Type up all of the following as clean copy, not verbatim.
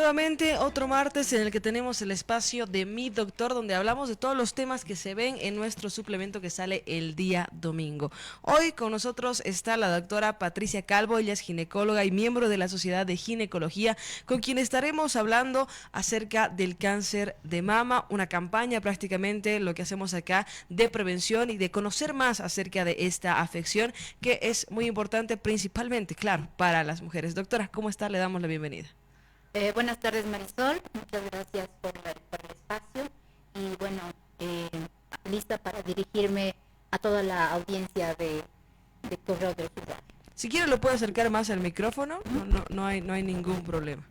nuevamente otro martes en el que tenemos el espacio de Mi Doctor, donde hablamos de todos los temas que se ven en nuestro suplemento que sale el día domingo. Hoy con nosotros está la doctora Patricia Calvo, ella es ginecóloga y miembro de la Sociedad de Ginecología, con quien estaremos hablando acerca del cáncer de mama, una campaña prácticamente lo que hacemos acá de prevención y de conocer más acerca de esta afección que es muy importante principalmente, claro, para las mujeres. Doctora, ¿cómo está? Le damos la bienvenida. Buenas tardes, Marisol, muchas gracias por el espacio y bueno, lista para dirigirme a toda la audiencia de Correo del Ciudad. Si quiere lo puede acercar más al micrófono, no hay ningún problema.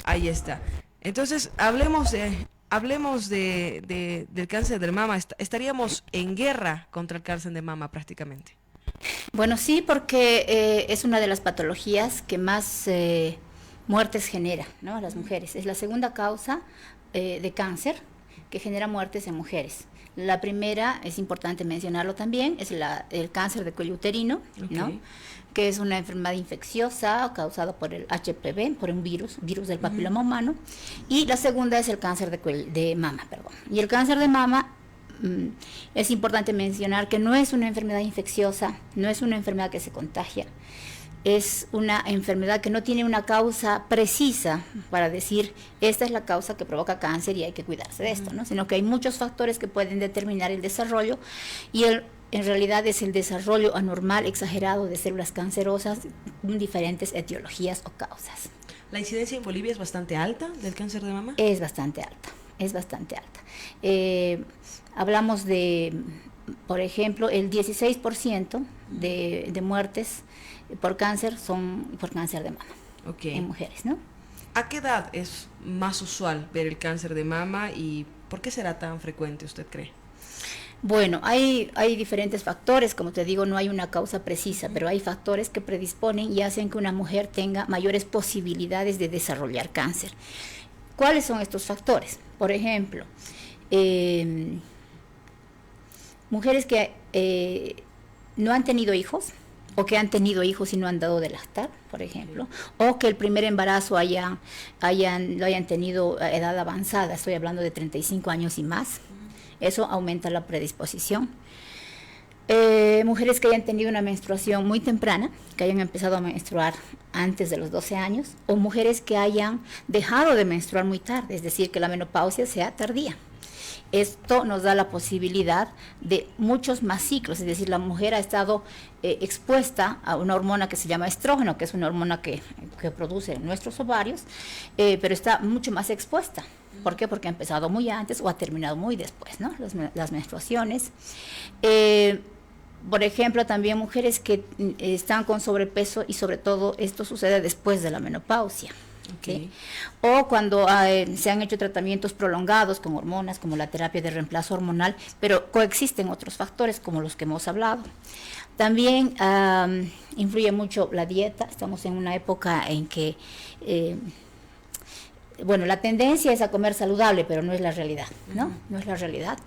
Ahí está. Entonces, hablemos del cáncer de mama. Estaríamos en guerra contra el cáncer de mama prácticamente. Bueno, sí, porque es una de las patologías que más muertes genera, ¿no? A las mujeres. Es la segunda causa de cáncer que genera muertes en mujeres. La primera, es importante mencionarlo también, es el cáncer de cuello uterino, ¿no? Que es una enfermedad infecciosa causada por el HPV, por un virus del papiloma humano. Y la segunda es el cáncer de mama, perdón. Y el cáncer de mama, es importante mencionar que no es una enfermedad infecciosa, no es una enfermedad que se contagia. Es una enfermedad que no tiene una causa precisa para decir, esta es la causa que provoca cáncer y hay que cuidarse de esto, ¿no? Sino que hay muchos factores que pueden determinar el desarrollo y en realidad es el desarrollo anormal, exagerado de células cancerosas con diferentes etiologías o causas. ¿La incidencia en Bolivia es bastante alta del cáncer de mama? Es bastante alta, es bastante alta. Hablamos de, por ejemplo, el 16% de muertes por cáncer son por cáncer de mama en mujeres, ¿no? ¿A qué edad es más usual ver el cáncer de mama y por qué será tan frecuente, usted cree? Bueno, hay diferentes factores, como te digo, no hay una causa precisa, pero hay factores que predisponen y hacen que una mujer tenga mayores posibilidades de desarrollar cáncer. ¿Cuáles son estos factores? Por ejemplo, mujeres que no han tenido hijos, o que han tenido hijos y no han dado de lactar, por ejemplo, o que el primer embarazo lo hayan tenido a edad avanzada, estoy hablando de 35 años y más, eso aumenta la predisposición. Mujeres que hayan tenido una menstruación muy temprana, que hayan empezado a menstruar antes de los 12 años, o mujeres que hayan dejado de menstruar muy tarde, es decir, que la menopausia sea tardía. Esto nos da la posibilidad de muchos más ciclos, es decir, la mujer ha estado expuesta a una hormona que se llama estrógeno, que es una hormona que produce nuestros ovarios, pero está mucho más expuesta. ¿Por qué? Porque ha empezado muy antes o ha terminado muy después, ¿no? Las menstruaciones. Por ejemplo, también mujeres que están con sobrepeso y sobre todo esto sucede después de la menopausia. ¿Sí? O cuando se han hecho tratamientos prolongados con hormonas como la terapia de reemplazo hormonal, pero coexisten otros factores como los que hemos hablado. También influye mucho la dieta. Estamos en una época en que bueno, la tendencia es a comer saludable, pero no es la realidad, ¿no? No es la realidad.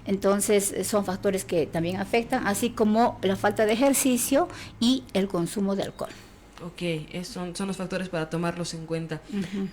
Entonces, son factores que también afectan, así como la falta de ejercicio y el consumo de alcohol. Ok, son los factores para tomarlos en cuenta.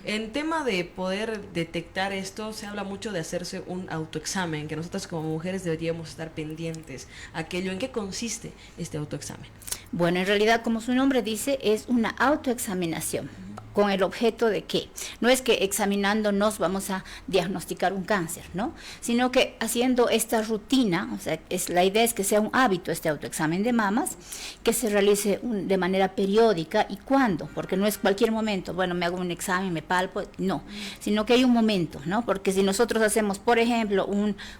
En tema de poder detectar esto, se habla mucho de hacerse un autoexamen, que nosotras como mujeres deberíamos estar pendientes. Aquello, ¿en qué consiste este autoexamen? Bueno, en realidad, como su nombre dice, es una autoexaminación. ¿Con el objeto de qué? No es que examinándonos vamos a diagnosticar un cáncer, ¿no? Sino que haciendo esta rutina, o sea, la idea es que sea un hábito este autoexamen de mamas, que se realice de manera periódica. ¿Y cuándo? Porque no es cualquier momento, bueno, me hago un examen, me palpo, no, sino que hay un momento, ¿no? Porque si nosotros hacemos, por ejemplo,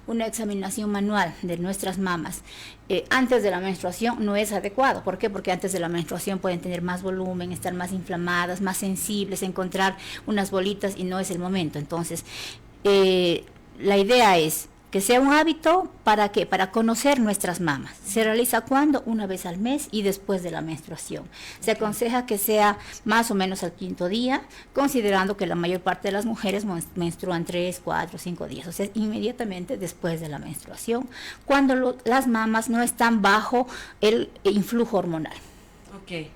una examinación manual de nuestras mamas, antes de la menstruación no es adecuado. ¿Por qué? Porque antes de la menstruación pueden tener más volumen, estar más inflamadas, más sensibles, encontrar unas bolitas y no es el momento. Entonces, la idea es que sea un hábito, ¿para qué? Para conocer nuestras mamas. ¿Se realiza cuándo? Una vez al mes y después de la menstruación. Se aconseja que sea más o menos al 5.º día, considerando que la mayor parte de las mujeres menstruan 3, 4, 5 días, o sea, inmediatamente después de la menstruación, cuando las mamas no están bajo el influjo hormonal. Ok.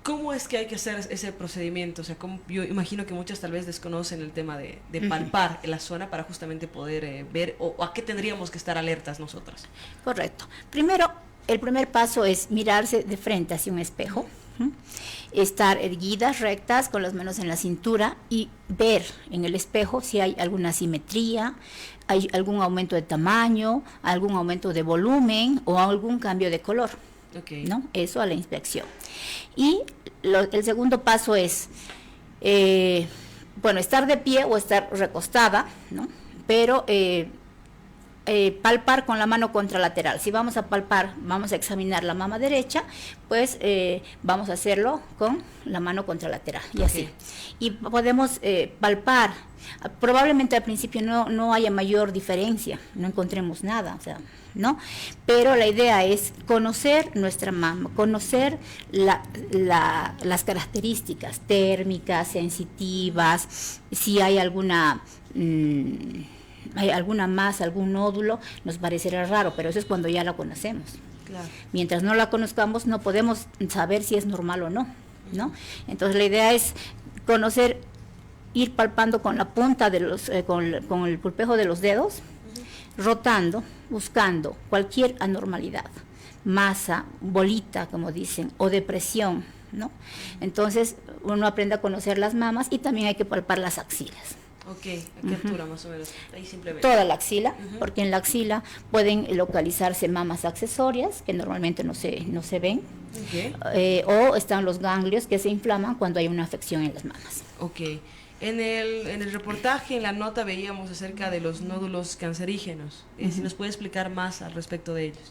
¿Cómo es que hay que hacer ese procedimiento? O sea, yo imagino que muchas tal vez desconocen el tema de palpar en la zona para justamente poder ver o a qué tendríamos que estar alertas nosotras. Correcto. Primero, el primer paso es mirarse de frente hacia un espejo, estar erguidas, rectas, con las manos en la cintura y ver en el espejo si hay alguna asimetría, hay algún aumento de tamaño, algún aumento de volumen o algún cambio de color. Okay. ¿No? Eso a la inspección. Y el segundo paso es, estar de pie o estar recostada, ¿no? Pero palpar con la mano contralateral. Si vamos a palpar, vamos a examinar la mama derecha, pues vamos a hacerlo con la mano contralateral y así. Y podemos palpar. Probablemente al principio no haya mayor diferencia, no encontremos nada, o sea, ¿no? Pero la idea es conocer nuestra mama, conocer las características térmicas, sensitivas, si hay alguna masa, algún nódulo, nos parecerá raro, pero eso es cuando ya la conocemos. Claro. Mientras no la conozcamos, no podemos saber si es normal o no, ¿no? Entonces la idea es conocer, ir palpando con la punta de con el pulpejo de los dedos, rotando, buscando cualquier anormalidad, masa, bolita, como dicen, o depresión, ¿no? Entonces uno aprende a conocer las mamas y también hay que palpar las axilas. Ok, ¿a qué altura más o menos? Ahí simplemente. Toda la axila, porque en la axila pueden localizarse mamas accesorias que normalmente no se ven, o están los ganglios que se inflaman cuando hay una afección en las mamas. Ok. En el reportaje, en la nota, veíamos acerca de los nódulos cancerígenos. Si nos puede explicar más al respecto de ellos.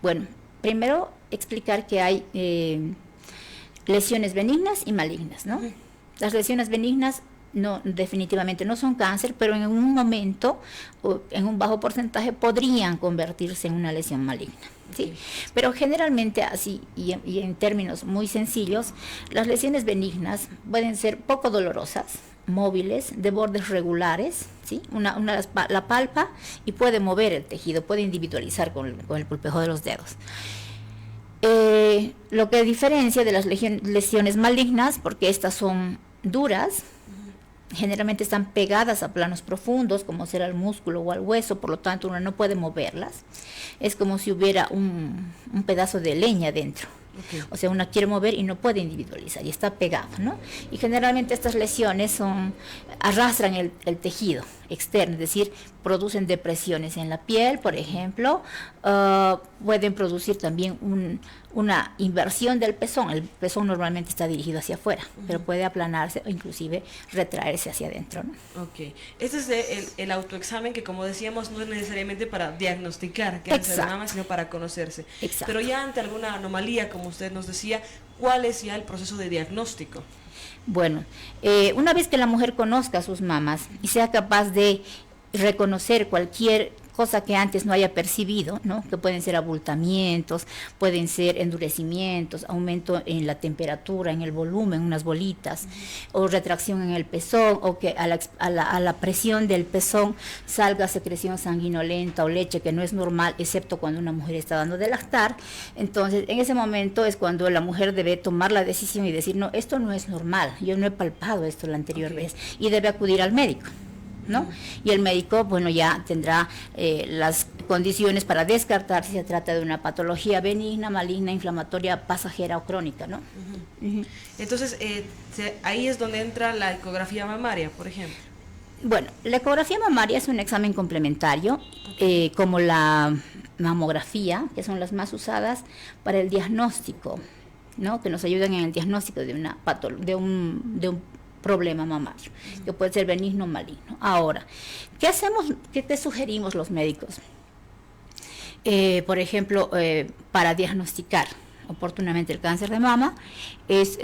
Bueno, primero explicar que hay lesiones benignas y malignas, ¿no? Las lesiones benignas definitivamente no son cáncer, pero en un momento, en un bajo porcentaje, podrían convertirse en una lesión maligna. ¿Sí? Pero generalmente así, y en términos muy sencillos, las lesiones benignas pueden ser poco dolorosas, móviles, de bordes regulares, ¿sí? La palpa y puede mover el tejido, puede individualizar con el pulpejo de los dedos. Lo que diferencia de las lesiones malignas, porque estas son duras, generalmente están pegadas a planos profundos, como será el músculo o al hueso, por lo tanto uno no puede moverlas. Es como si hubiera un pedazo de leña dentro. O sea, uno quiere mover y no puede individualizar y está pegado, ¿no? Y generalmente estas lesiones arrastran el tejido externo, es decir, producen depresiones en la piel, por ejemplo, pueden producir también una inversión del pezón. El pezón normalmente está dirigido hacia afuera, pero puede aplanarse o inclusive retraerse hacia adentro, ¿no? Ok. Este es el autoexamen que, como decíamos, no es necesariamente para diagnosticar cáncer de mama, sino para conocerse. Exacto. Pero ya ante alguna anomalía, como usted nos decía, ¿cuál es ya el proceso de diagnóstico? Bueno, una vez que la mujer conozca sus mamas y sea capaz de reconocer cualquier cosa que antes no haya percibido, ¿no? Que pueden ser abultamientos, pueden ser endurecimientos, aumento en la temperatura, en el volumen, unas bolitas, o retracción en el pezón, o que a la presión del pezón salga secreción sanguinolenta o leche que no es normal, excepto cuando una mujer está dando de lactar. Entonces, en ese momento es cuando la mujer debe tomar la decisión y decir, no, esto no es normal, yo no he palpado esto la anterior vez, y debe acudir al médico, ¿no? Y el médico, bueno, ya tendrá las condiciones para descartar si se trata de una patología benigna, maligna, inflamatoria, pasajera o crónica, ¿no? Entonces, ahí es donde entra la ecografía mamaria, por ejemplo. Bueno, la ecografía mamaria es un examen complementario, como la mamografía, que son las más usadas para el diagnóstico, ¿no? Que nos ayudan en el diagnóstico de un problema mamario, que puede ser benigno o maligno. Ahora, ¿qué hacemos? ¿Qué sugerimos los médicos? Por ejemplo, para diagnosticar oportunamente el cáncer de mama, es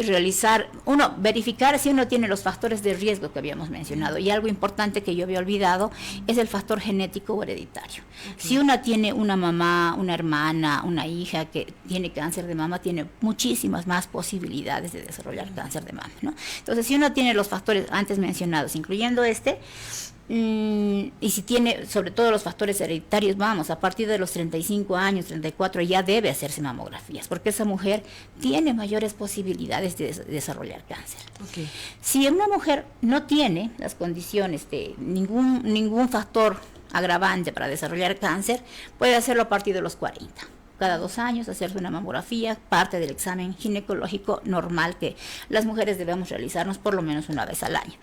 verificar si uno tiene los factores de riesgo que habíamos mencionado. Y algo importante que yo había olvidado es el factor genético o hereditario. Si una tiene una mamá, una hermana, una hija que tiene cáncer de mama, tiene muchísimas más posibilidades de desarrollar cáncer de mama, ¿no? Entonces, si uno tiene los factores antes mencionados, incluyendo Y si tiene, sobre todo los factores hereditarios, vamos, a partir de los 35 años, 34, ya debe hacerse mamografías, porque esa mujer tiene mayores posibilidades de desarrollar cáncer. Okay. Si una mujer no tiene las condiciones de ningún factor agravante para desarrollar cáncer, puede hacerlo a partir de los 40. Cada 2 años hacerse una mamografía, parte del examen ginecológico normal que las mujeres debemos realizarnos por lo menos una vez al año.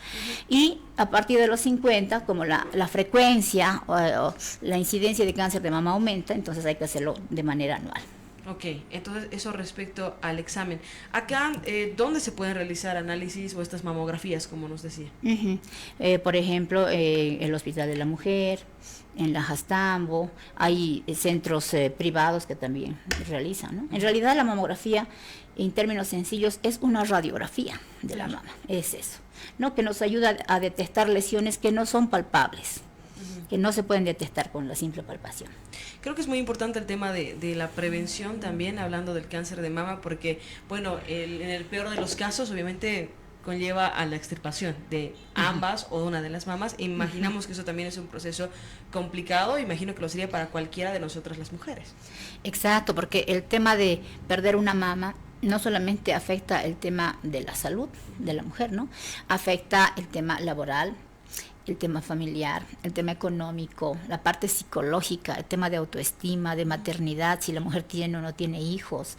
Y a partir de los 50, como la frecuencia o la incidencia de cáncer de mama aumenta, entonces hay que hacerlo de manera anual. Ok, entonces eso respecto al examen. Acá, ¿dónde se pueden realizar análisis o estas mamografías, como nos decía? Por ejemplo, el Hospital de la Mujer, en la Jastambo, hay centros privados que también realizan, ¿no? En realidad la mamografía, en términos sencillos, es una radiografía de la mama, es eso, ¿no? Que nos ayuda a detectar lesiones que no son palpables, que no se pueden detectar con la simple palpación. Creo que es muy importante el tema de la prevención también, hablando del cáncer de mama, porque, bueno, en el peor de los casos, obviamente, conlleva a la extirpación de ambas o de una de las mamas. Imaginamos que eso también es un proceso complicado, imagino que lo sería para cualquiera de nosotras las mujeres. Exacto, porque el tema de perder una mama no solamente afecta el tema de la salud de la mujer, ¿no? Afecta el tema laboral, el tema familiar, el tema económico, la parte psicológica, el tema de autoestima, de maternidad, si la mujer tiene o no tiene hijos,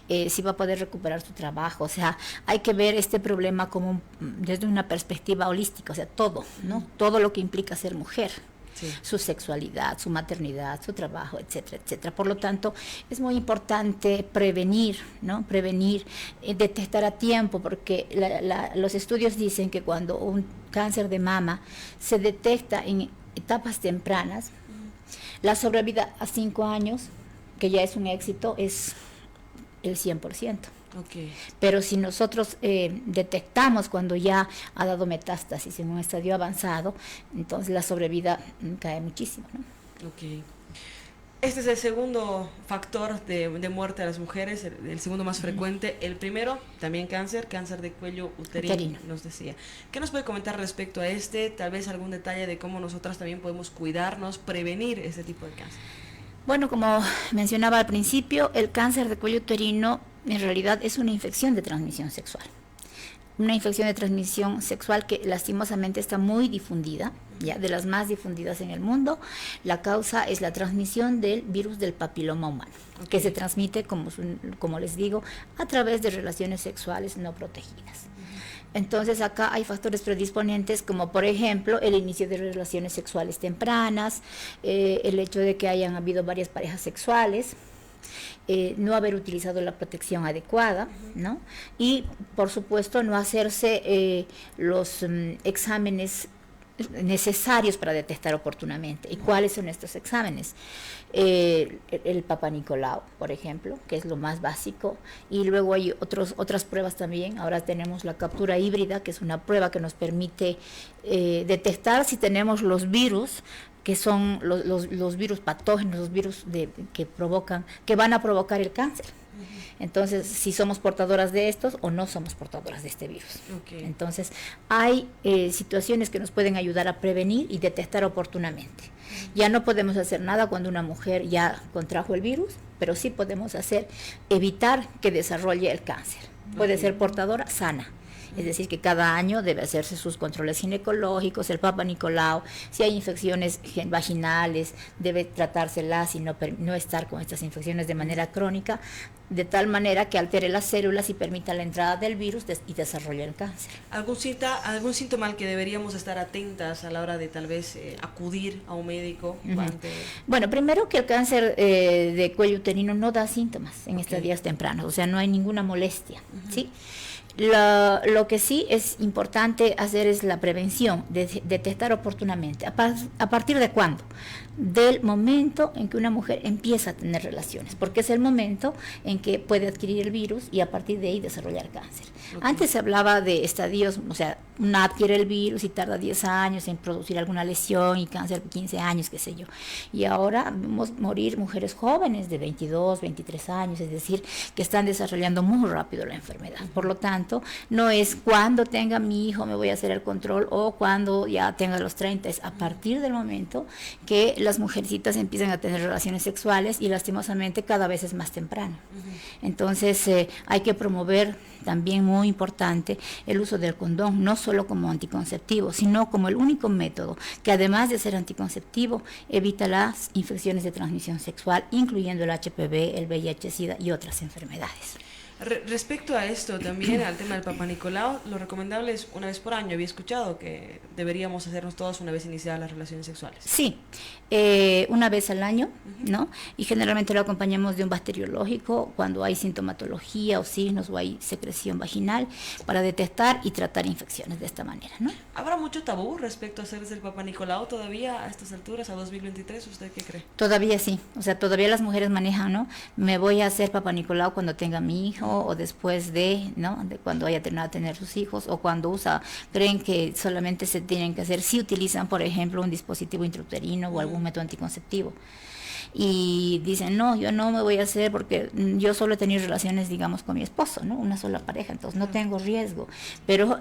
si va a poder recuperar su trabajo. O sea, hay que ver este problema como desde una perspectiva holística, o sea, todo, ¿no? Todo lo que implica ser mujer. Sí. Su sexualidad, su maternidad, su trabajo, etcétera, etcétera. Por lo tanto, es muy importante prevenir, ¿no? Prevenir, detectar a tiempo, porque los estudios dicen que cuando un cáncer de mama se detecta en etapas tempranas, la sobrevida a 5 años, que ya es un éxito, es el 100%. Okay. Pero si nosotros detectamos cuando ya ha dado metástasis en un estadio avanzado, entonces la sobrevida cae muchísimo, ¿no? Okay. Este es el segundo factor de muerte a las mujeres, el segundo más frecuente. El primero, también cáncer de cuello uterino, nos decía. ¿Qué nos puede comentar respecto a este? Tal vez algún detalle de cómo nosotras también podemos cuidarnos, prevenir este tipo de cáncer. Bueno, como mencionaba al principio, el cáncer de cuello uterino en realidad es una infección de transmisión sexual. Una infección de transmisión sexual que lastimosamente está muy difundida, ya de las más difundidas en el mundo. La causa es la transmisión del virus del papiloma humano, que se transmite, como les digo, a través de relaciones sexuales no protegidas. Entonces acá hay factores predisponentes como por ejemplo el inicio de relaciones sexuales tempranas, el hecho de que hayan habido varias parejas sexuales, no haber utilizado la protección adecuada, ¿no? Y por supuesto no hacerse los exámenes necesarios para detectar oportunamente. ¿Y cuáles son estos exámenes? El Papa Nicolau, por ejemplo, que es lo más básico, y luego hay otras pruebas también. Ahora tenemos la captura híbrida, que es una prueba que nos permite detectar si tenemos los virus, que son los virus patógenos, los virus que van a provocar el cáncer. Entonces, si somos portadoras de estos o no somos portadoras de este virus. Okay. Entonces, hay situaciones que nos pueden ayudar a prevenir y detectar oportunamente. Ya no podemos hacer nada cuando una mujer ya contrajo el virus, pero sí podemos evitar que desarrolle el cáncer. Puede ser portadora sana. Es decir, que cada año debe hacerse sus controles ginecológicos, el Papa Nicolau. Si hay infecciones vaginales, debe tratárselas y no estar con estas infecciones de manera crónica, de tal manera que altere las células y permita la entrada del virus y desarrolle el cáncer. ¿Algún síntoma al que deberíamos estar atentas a la hora de tal vez acudir a un médico? Bueno, primero que el cáncer de cuello uterino no da síntomas en estadios tempranos, o sea, no hay ninguna molestia, ¿sí? Lo que sí es importante hacer es la prevención, detectar oportunamente. ¿A partir de cuándo? del momento en que una mujer empieza a tener relaciones, porque es el momento en que puede adquirir el virus y a partir de ahí desarrollar cáncer. Antes se hablaba de estadios, o sea, una adquiere el virus y tarda 10 años en producir alguna lesión y cáncer 15 años, qué sé yo. Y ahora vemos morir mujeres jóvenes de 22, 23 años, es decir, que están desarrollando muy rápido la enfermedad. Por lo tanto, no es cuando tenga mi hijo me voy a hacer el control o cuando ya tenga los 30, es a partir del momento que las mujercitas empiezan a tener relaciones sexuales y lastimosamente cada vez es más temprano. Entonces hay que promover también, muy importante, el uso del condón, no solo como anticonceptivo, sino como el único método que además de ser anticonceptivo evita las infecciones de transmisión sexual, incluyendo el HPV, el VIH-Sida y otras enfermedades. Respecto a esto, también al tema del Papá Nicolau, lo recomendable es una vez por año. Había escuchado que deberíamos hacernos todos una vez iniciadas las relaciones sexuales. Sí, una vez al año, ¿no? Y generalmente lo acompañamos de un bacteriológico cuando hay sintomatología o signos o hay secreción vaginal para detectar y tratar infecciones de esta manera, ¿no? ¿Habrá mucho tabú respecto a hacerse el Papá Nicolau todavía a estas alturas, a 2023? ¿Usted qué cree? Todavía sí, o sea, todavía las mujeres manejan, ¿no? Me voy a hacer Papá Nicolau cuando tenga mi hijo o después de, ¿no? De cuando haya terminado de tener sus hijos o cuando creen que solamente se tienen que hacer si utilizan, por ejemplo, un dispositivo intrauterino o algún método anticonceptivo. Y dicen, no, yo no me voy a hacer porque yo solo he tenido relaciones, digamos, con mi esposo, ¿no? Una sola pareja, entonces no tengo riesgo. Pero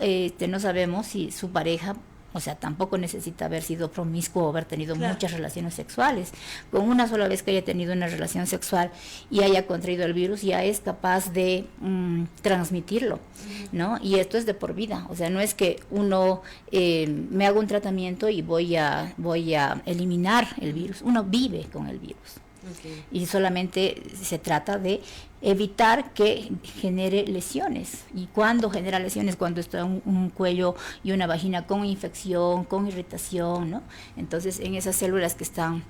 no sabemos si su pareja, o sea, tampoco necesita haber sido promiscuo o haber tenido muchas relaciones sexuales. Con una sola vez que haya tenido una relación sexual y haya contraído el virus, ya es capaz de transmitirlo, ¿no? Y esto es de por vida. O sea, no es que uno me haga un tratamiento y voy a eliminar el virus. Uno vive con el virus. Okay. Y solamente se trata de evitar que genere lesiones. Y cuando genera lesiones, cuando está un cuello y una vagina con infección, con irritación, ¿no? Entonces, en esas células que están,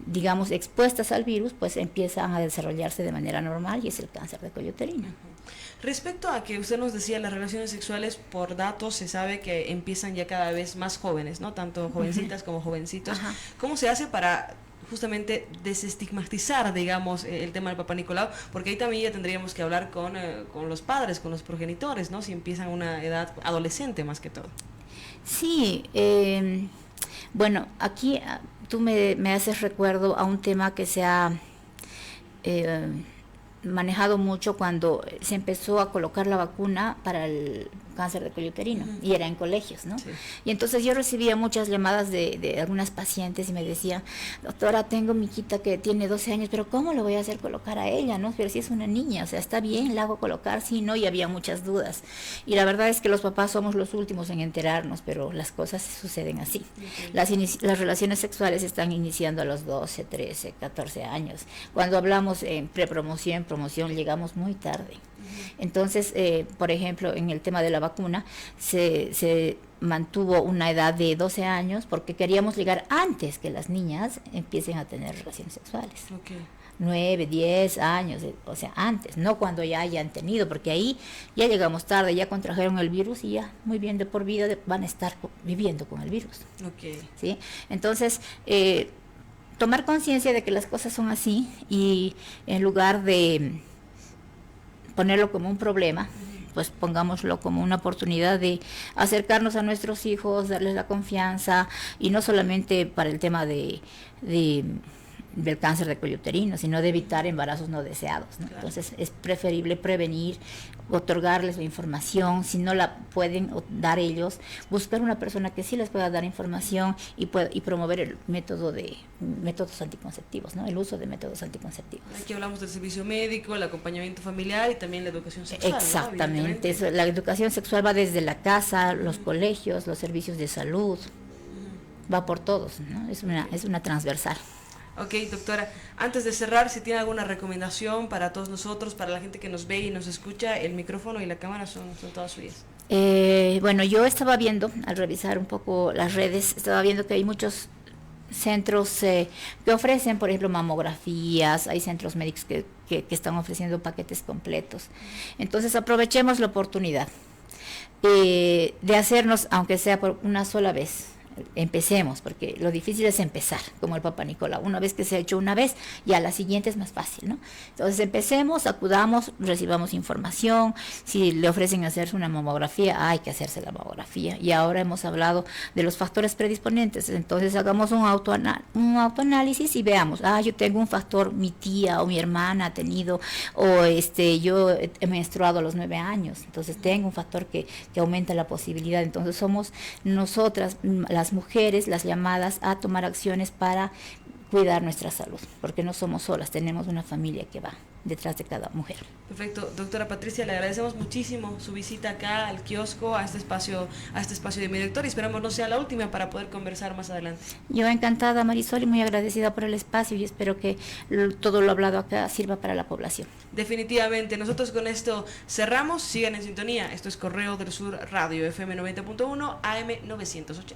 digamos, expuestas al virus, pues empiezan a desarrollarse de manera normal y es el cáncer de cuello uterino. Respecto a que usted nos decía, las relaciones sexuales, por datos se sabe que empiezan ya cada vez más jóvenes, ¿no? Tanto jovencitas como jovencitos. ¿Cómo se hace para justamente desestigmatizar, digamos, el tema del Papá Nicolau? Porque ahí también ya tendríamos que hablar con los padres, con los progenitores, ¿no? Si empiezan a una edad adolescente más que todo. Sí, bueno, aquí tú me haces recuerdo a un tema que se ha manejado mucho cuando se empezó a colocar la vacuna para el cáncer de cuello uterino, y era en colegios, ¿no? Sí. Y entonces yo recibía muchas llamadas de algunas pacientes y me decían, doctora, tengo mi hijita que tiene 12 años, pero ¿cómo le voy a hacer colocar a ella, no? Pero si es una niña, o sea, ¿está bien, la hago colocar? Sí, no, y había muchas dudas. Y la verdad es que los papás somos los últimos en enterarnos, pero las cosas suceden así. Las relaciones sexuales están iniciando a los 12, 13, 14 años. Cuando hablamos en prepromoción, promoción, llegamos muy tarde. Entonces, por ejemplo, en el tema de la vacuna, se mantuvo una edad de 12 años porque queríamos llegar antes que las niñas empiecen a tener relaciones sexuales. Okay. 9, 10 años, o sea, antes, no cuando ya hayan tenido, porque ahí ya llegamos tarde, ya contrajeron el virus y ya muy bien de por vida van a estar viviendo con el virus. Okay. ¿Sí? Entonces, tomar conciencia de que las cosas son así y en lugar de ponerlo como un problema, pues pongámoslo como una oportunidad de acercarnos a nuestros hijos, darles la confianza, y no solamente para el tema del cáncer de cuello uterino, sino de evitar embarazos no deseados, ¿no? Claro. Entonces es preferible prevenir, otorgarles la información, si no la pueden dar ellos, buscar una persona que sí les pueda dar información y promover el métodos anticonceptivos, ¿no? El uso de métodos anticonceptivos. Aquí hablamos del servicio médico, el acompañamiento familiar y también la educación sexual. Exactamente, ¿no? La educación sexual va desde la casa, los colegios, los servicios de salud, va por todos, ¿no? Es una transversal. Ok, doctora, antes de cerrar, si tiene alguna recomendación para todos nosotros, para la gente que nos ve y nos escucha, el micrófono y la cámara son todas suyas. Bueno, yo estaba viendo, al revisar un poco las redes, estaba viendo que hay muchos centros que ofrecen, por ejemplo, mamografías, hay centros médicos que están ofreciendo paquetes completos. Entonces, aprovechemos la oportunidad de hacernos, aunque sea por una sola vez, empecemos, porque lo difícil es empezar, como el Papa Nicolau. Una vez que se ha hecho una vez, ya la siguiente es más fácil, ¿no? Entonces empecemos, acudamos, recibamos información. Si le ofrecen hacerse una mamografía, hay que hacerse la mamografía. Y ahora hemos hablado de los factores predisponentes, entonces hagamos un autoanálisis y veamos, yo tengo un factor, mi tía o mi hermana ha tenido, o yo he menstruado a los 9 años, entonces tengo un factor que aumenta la posibilidad. Entonces somos nosotras, las mujeres, las llamadas a tomar acciones para cuidar nuestra salud, porque no somos solas, tenemos una familia que va detrás de cada mujer. Perfecto, doctora Patricia, le agradecemos muchísimo su visita acá al kiosco, a este espacio de Mi Doctor, y esperamos no sea la última para poder conversar más adelante. Yo encantada, Marisol, y muy agradecida por el espacio, y espero que todo lo hablado acá sirva para la población. Definitivamente, nosotros con esto cerramos, sigan en sintonía, esto es Correo del Sur Radio, FM 90.1, AM 980.